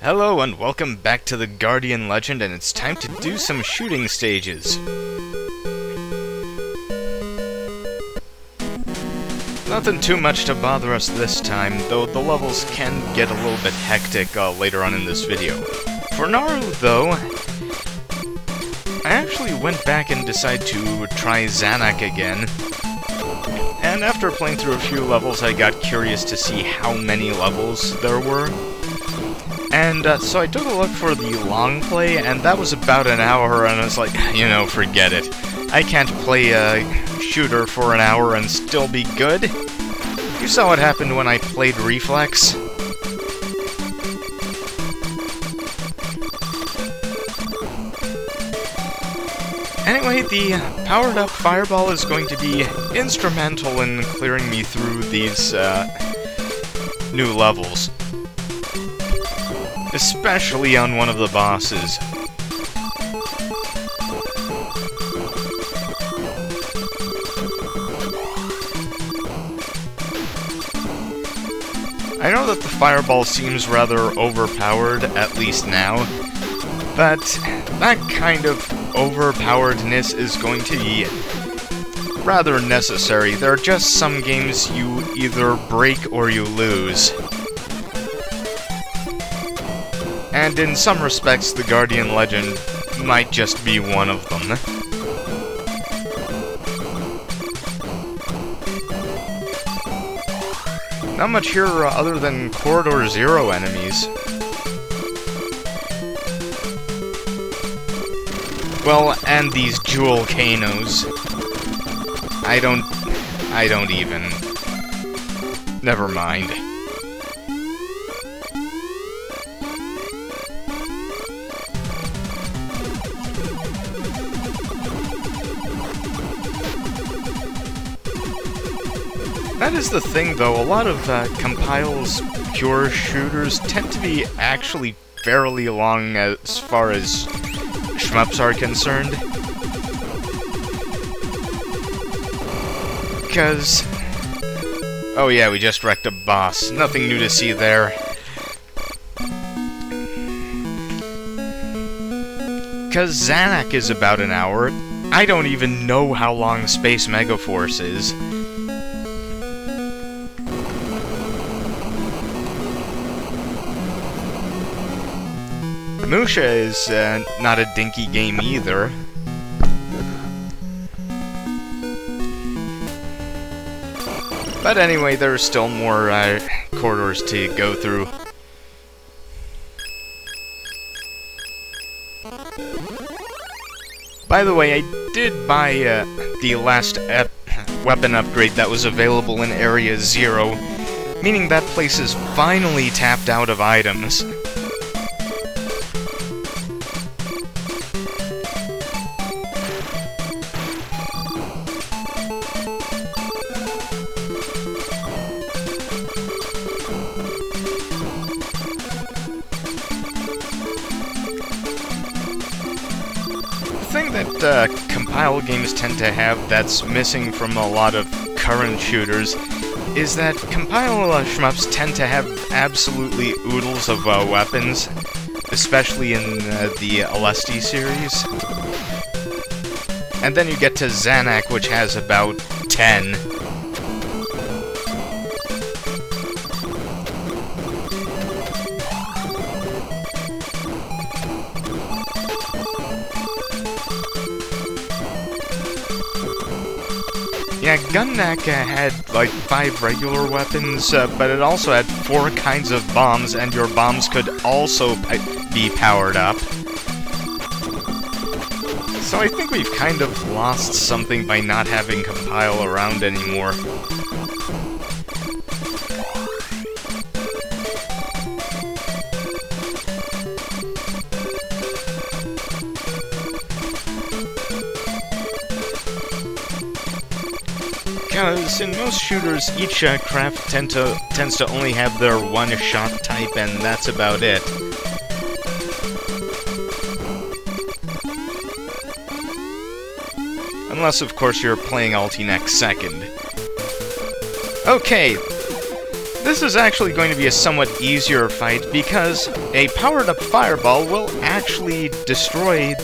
Hello and welcome back to the Guardian Legend, and it's time to do some shooting stages. Nothing too much to bother us this time, though the levels can get a little bit hectic later on in this video. For Naru, though, I actually went back and decided to try Zanak again. And after playing through a few levels, I got curious to see how many levels there were. And so I took a look for the long play, and that was about an hour, and I was like, you know, forget it. I can't play a shooter for an hour and still be good. You saw what happened when I played Reflex. Anyway, the powered-up fireball is going to be instrumental in clearing me through these new levels. Especially on one of the bosses. I know that the fireball seems rather overpowered, at least now, but that kind of overpoweredness is going to be rather necessary. There are just some games you either break or you lose. And in some respects, the Guardian Legend might just be one of them. Not much here other than Corridor Zero enemies. Well, and these jewel canos. I don't even... Never mind. That is the thing, though. A lot of Compile's pure shooters tend to be actually fairly long as far as shmups are concerned. Because... oh yeah, we just wrecked a boss. Nothing new to see there. Because Zanak is about an hour. I don't even know how long Space Megaforce is. Musha is not a dinky game either. But anyway, there are still more corridors to go through. By the way, I did buy the last weapon upgrade that was available in Area 0, meaning that place is finally tapped out of items. The thing that Compile games tend to have that's missing from a lot of current shooters is that Compile shmups tend to have absolutely oodles of weapons, especially in the Alesti series. And then you get to Zanak, which has about 10. Yeah, Gunnak had like 5 regular weapons, but it also had 4 kinds of bombs, and your bombs could also be powered up. So I think we've kind of lost something by not having Compile around anymore. Because in most shooters, each craft tends to only have their one-shot type, and that's about it. Unless, of course, you're playing Ulti next second. Okay, this is actually going to be a somewhat easier fight because a powered-up fireball will actually destroy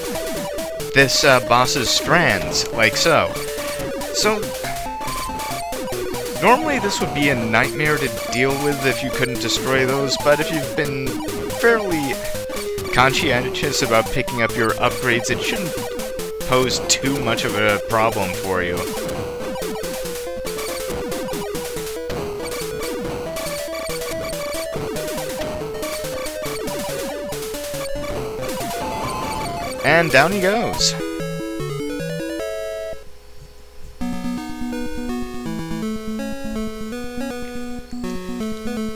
this boss's strands, like so. So, normally this would be a nightmare to deal with if you couldn't destroy those, but if you've been fairly conscientious about picking up your upgrades, it shouldn't pose too much of a problem for you. And down he goes.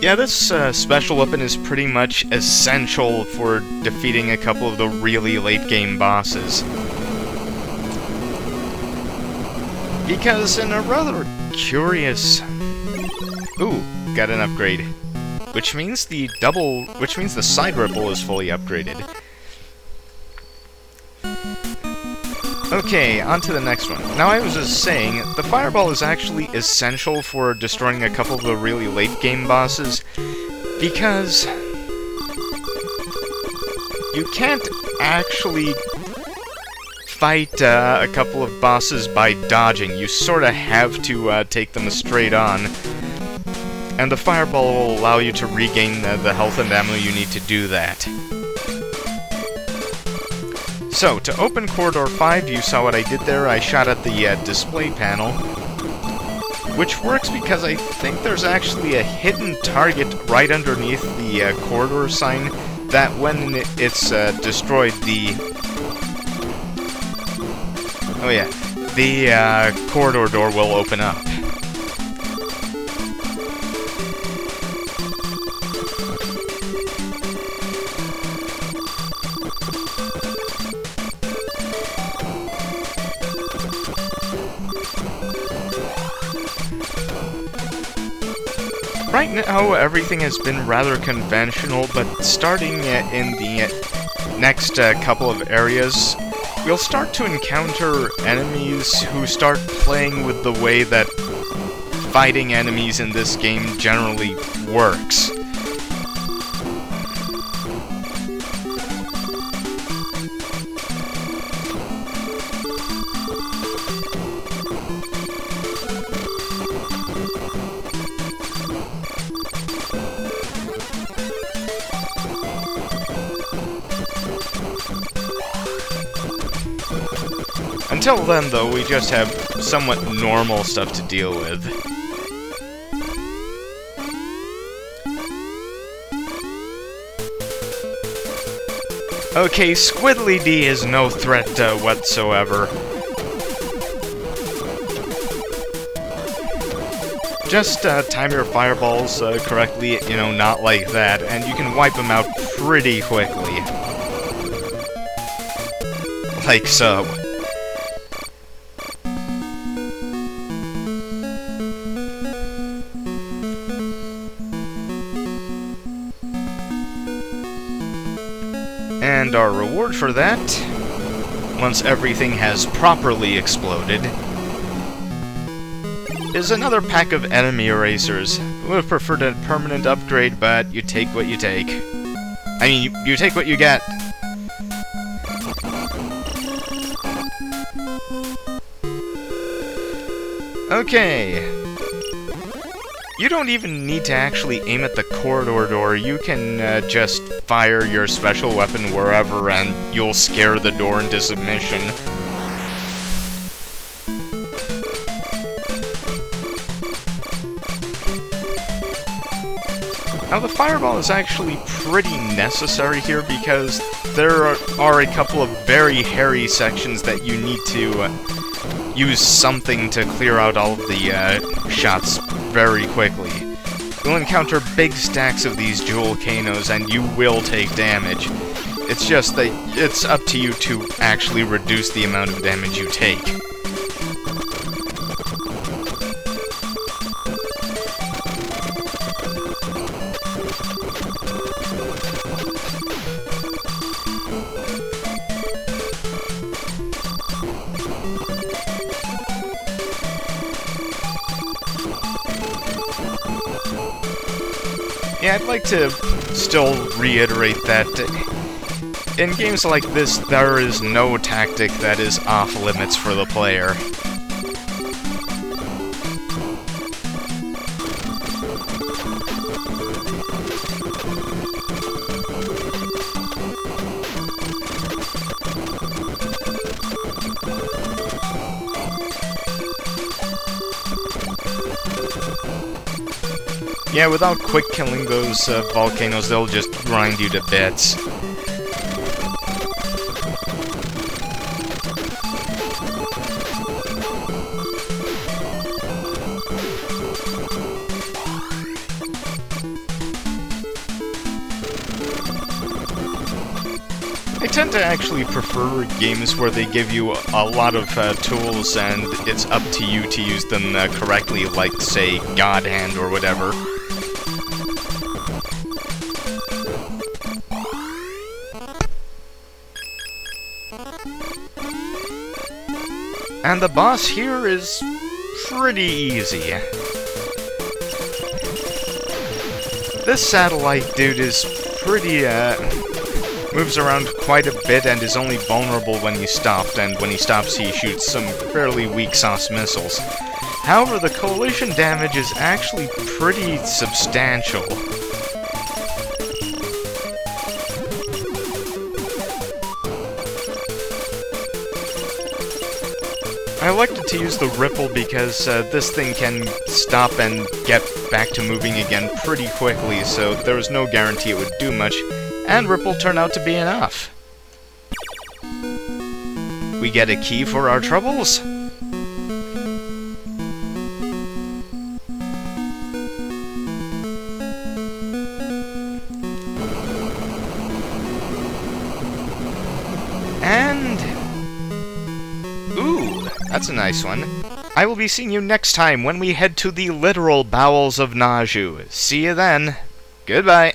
Yeah, this special weapon is pretty much essential for defeating a couple of the really late-game bosses. Because in a rather curious... Ooh, got an upgrade. Which means the side ripple is fully upgraded. Okay, on to the next one. Now, I was just saying, the fireball is actually essential for destroying a couple of the really late-game bosses, because you can't actually fight a couple of bosses by dodging. You sort of have to take them straight on, and the fireball will allow you to regain the health and ammo you need to do that. So, to open Corridor 5, you saw what I did there. I shot at the display panel, which works because I think there's actually a hidden target right underneath the corridor sign that when it's destroyed, the corridor door will open up. Right now, everything has been rather conventional, but starting in the next couple of areas, we'll start to encounter enemies who start playing with the way that fighting enemies in this game generally works. Until then, though, we just have somewhat normal stuff to deal with. Okay, Squiddly D is no threat whatsoever. Just time your fireballs correctly, you know, not like that, and you can wipe them out pretty quickly. Like so. And our reward for that, once everything has properly exploded, is another pack of enemy erasers. Would have preferred a permanent upgrade, but you take what you take. I mean, you take what you get. Okay. You don't even need to actually aim at the corridor door. You can just fire your special weapon wherever and you'll scare the door into submission. Now the fireball is actually pretty necessary here because there are a couple of very hairy sections that you need to use something to clear out all of the shots very quickly. You'll encounter big stacks of these jewel canos and you will take damage. It's just that it's up to you to actually reduce the amount of damage you take. Yeah, I'd like to still reiterate that in games like this, there is no tactic that is off-limits for the player. Yeah, without quick killing those volcanoes, they'll just grind you to bits. I tend to actually prefer games where they give you a lot of tools and it's up to you to use them correctly, like, say, God Hand or whatever. And the boss here is pretty easy. This satellite dude is pretty, moves around quite a bit and is only vulnerable when he's stopped, and when he stops he shoots some fairly weak sauce missiles. However, the collision damage is actually pretty substantial. I elected to use the Ripple because this thing can stop and get back to moving again pretty quickly, so there was no guarantee it would do much, and Ripple turned out to be enough. We get a key for our troubles. And... ooh, that's a nice one. I will be seeing you next time when we head to the literal bowels of Naju. See you then. Goodbye.